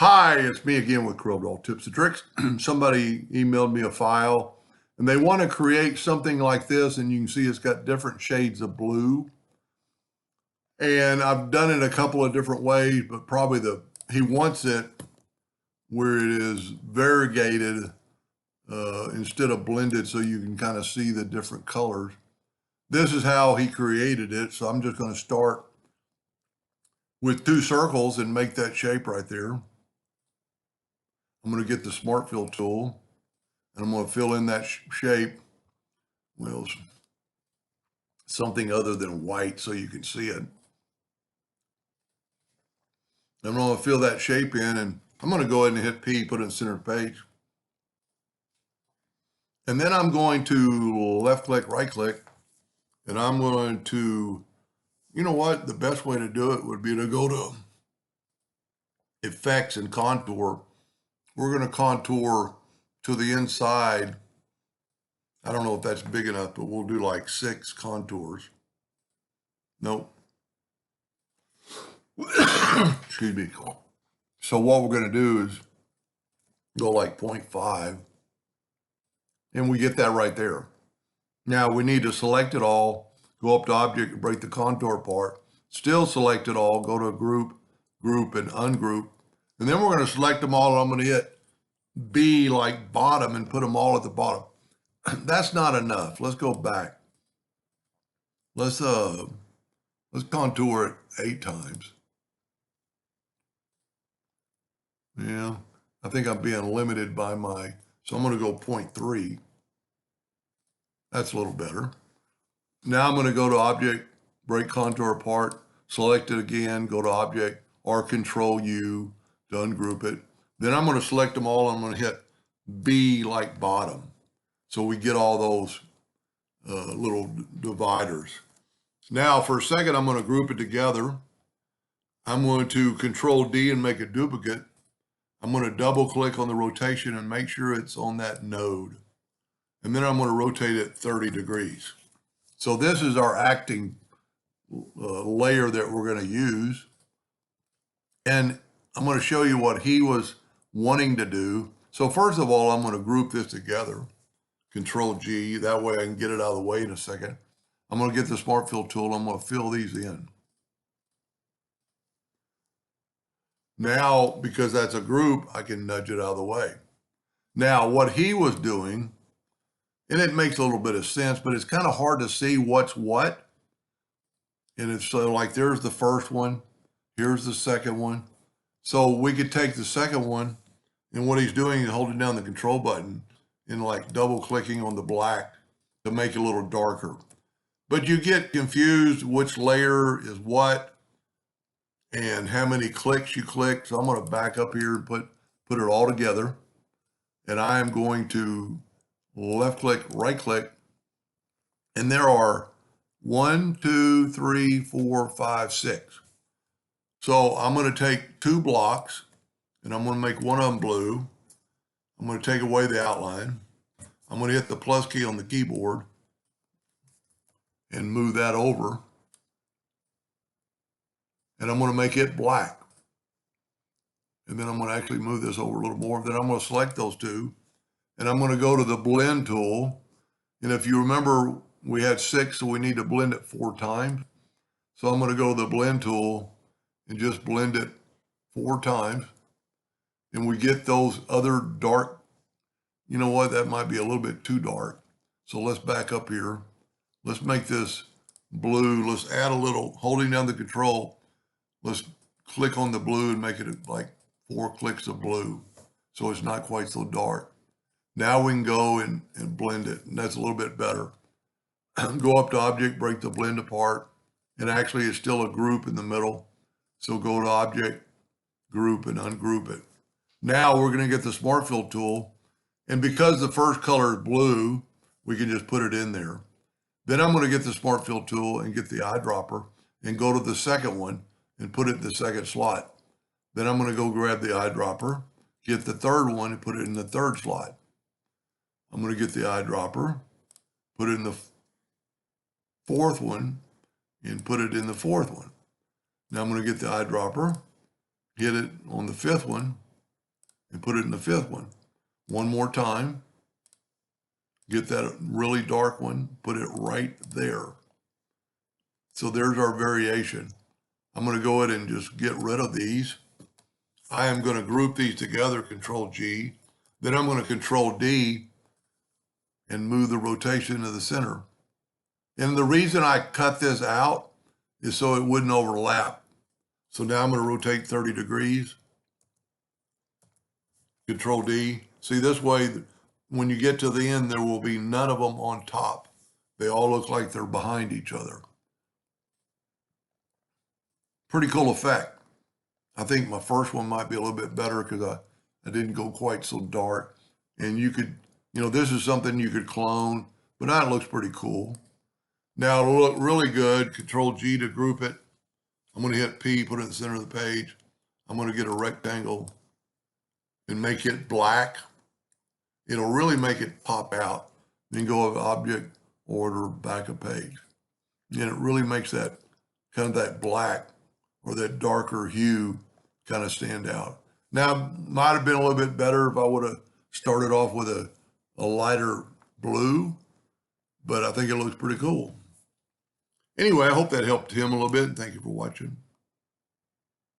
Hi, it's me again with Corel Tips and Tricks. Somebody emailed me a file and they want to create something like this, and you can see it's got different shades of blue. And I've done it a couple of different ways, but probably he wants it where it is variegated instead of blended, so you can kind of see the different colors. This is how he created it, so I'm just going to start with two circles and make that shape right there. I'm going to get the Smart Fill tool and I'm going to fill in that shape. Well, something other than white so you can see it. I'm going to fill that shape in, and I'm going to go ahead and hit P, put it in center page. And then I'm going to left click, right click, and I'm going to, you know what, the best way to do it would be to go to Effects and Contour. We're going to contour to the inside. I don't know if that's big enough, but we'll do like 6 contours. Nope. Excuse me. So what we're going to do is go like 0.5, and we get that right there. Now we need to select it all, go up to Object, break the contour part, still select it all, go to Group, Group, and Ungroup, and then we're going to select them all, and I'm going to hit B like bottom and put them all at the bottom. That's not enough. Let's go back. Let's contour it 8 times. Yeah, I think I'm being limited by so I'm going to go 0.3. That's a little better. Now I'm going to go to Object, break contour apart, select it again, go to Object, or Control U to ungroup it. Then I'm going to select them all, and I'm going to hit B like bottom. So we get all those little dividers. Now for a second, I'm going to group it together. I'm going to Control D and make a duplicate. I'm going to double click on the rotation and make sure it's on that node. And then I'm going to rotate it 30 degrees. So this is our acting layer that we're going to use. And I'm going to show you what he was wanting to do. So first of all, I'm going to group this together. Control G, that way I can get it out of the way in a second. I'm going to get the Smart Fill tool. I'm going to fill these in. Now, because that's a group, I can nudge it out of the way. Now, what he was doing, and it makes a little bit of sense, but it's kind of hard to see what's what. And it's so like, there's the first one, here's the second one. So we could take the second one, and what he's doing is holding down the control button and like double clicking on the black to make it a little darker. But you get confused which layer is what and how many clicks you click. So I'm going to back up here and put it all together. And I am going to left click, right click. And there are 1, 2, 3, 4, 5, 6. So I'm going to take 2 blocks, and I'm going to make one of them blue. I'm going to take away the outline. I'm going to hit the plus key on the keyboard and move that over. And I'm going to make it black. And then I'm going to actually move this over a little more. Then I'm going to select those 2. And I'm going to go to the blend tool. And if you remember, we had 6, so we need to blend it 4 times. So I'm going to go to the blend tool and just blend it 4 times. And we get those other dark, you know what, that might be a little bit too dark. So let's back up here. Let's make this blue. Let's add a little, holding down the control. Let's click on the blue and make it like 4 clicks of blue, so it's not quite so dark. Now we can go and blend it, and that's a little bit better. Go up to Object, break the blend apart, and actually it's still a group in the middle. So go to Object, Group, and ungroup it. Now we're going to get the Smart Fill tool, and because the first color is blue, we can just put it in there. Then I'm going to get the Smart Fill tool and get the eyedropper and go to the second one and put it in the second slot. Then I'm going to go grab the eyedropper, get the third one and put it in the third slot. I'm going to get the eyedropper, put it in the fourth one, and put it in the fourth one. Now I'm going to get the eyedropper, hit it on the fifth one, and put it in the fifth one. One more time. Get that really dark one, put it right there. So there's our variation. I'm going to go ahead and just get rid of these. I am going to group these together, Control G. Then I'm going to Control D and move the rotation to the center. And the reason I cut this out is so it wouldn't overlap. So now I'm going to rotate 30 degrees. Control D. See, this way, when you get to the end, there will be none of them on top. They all look like they're behind each other. Pretty cool effect. I think my first one might be a little bit better because I didn't go quite so dark. And you could, this is something you could clone, but that looks pretty cool. Now it'll look really good. Control G to group it. I'm going to hit P, put it in the center of the page. I'm going to get a rectangle and make it black. It'll really make it pop out. Then go of object, order, back a page. And it really makes that kind of that black or that darker hue kind of stand out. Now, might have been a little bit better if I would have started off with a lighter blue, but I think it looks pretty cool. Anyway, I hope that helped him a little bit. Thank you for watching.